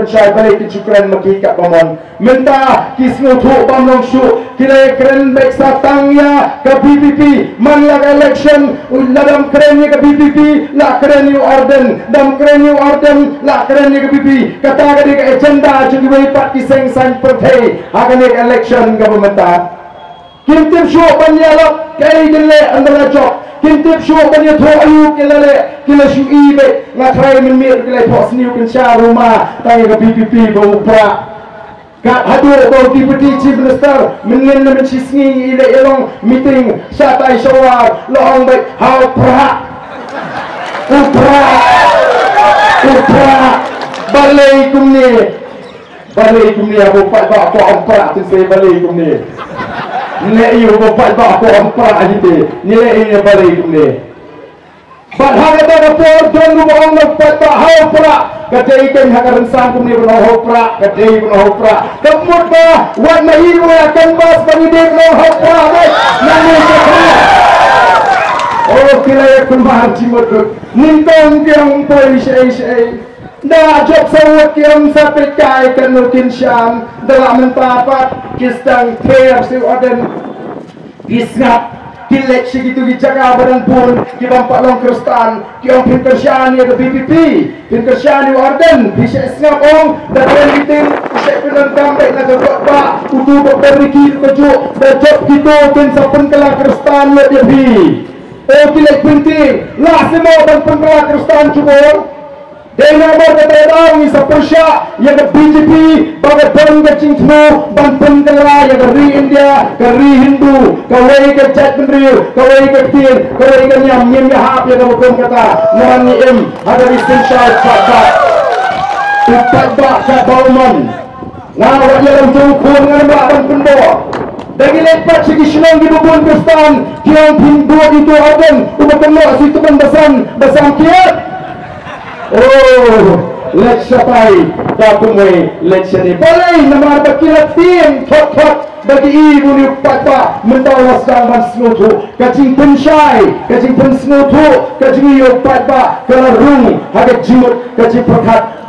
syai balik kecukran maki kat pamon minta kisnu tu bamlong syu kira keren baik satangnya ke BPP manlak election dalam kerennya ke BPP lah keren New Orden dalam keren New Orden lah kerennya ke BPP kata ke agenda jadi berlipat kiseng san pertai akan election government Kintip syuk banyalap kaya jele andala jok Kintip syuk banyak ayu kila syui be ngatrai menmir kila pos niu kensya rumah tanya ke BPP bau prak kat hadir bau deputy chief minister mengen mencisngi ile elong meeting syatai syawar lohong baik hau prak balai kumni aku pat bak aku amprak tu saya balai kumni nilai iyo bapak aku amprak aja nilai ini balai kumni Padahal kata por don rumah nak pat hau prak kata ikan hakaran sang kumni pun hau prak kata ikan hau prak kemud bah wan mahi akan bas bagi dia hau prak baik nani sekali oh kila yakun bahar cimut nintong kiang poi syai dah job sawat kiam sampai kai kan mungkin syam dalam mentapat kisang ter si Orden kisngap kilek segitu di jaga badan pun kibampak long kristan kiam pinkersyani ke BPP pinkersyani Orden bisa ngap ong dan meeting saya pernah tambah nak buat pak untuk berpergi kejuk dan job kita pun sapen kelah kristan lebih oh kilek penting lah semua dan pengkelah kristan cuba Dena berkata tahu isa Persya yang ke BJP bagai bang ke Cingtmu ban pengkelah yang ke India ke Hindu kawai ke Jat Pendriu kawai ke Tin kawai ke Nyam Hap yang ke bukan kata Nani ada di Sinsyai Fakat Upat Bak Syat Bauman ngawak dalam jungkun dengan belakang pendor Dagi lepat segi senang di bubun Kristan kiang Hindu itu agen umat kenal situ kan basam kiat oh, let's sapai dah kumui let's ni balai nama berkilat tim thot bagi ibu ni papa mentawas dan snutu kacing pensyai kacing pensnutu kacing iyo papa kalau rung ada jimut kacing perkat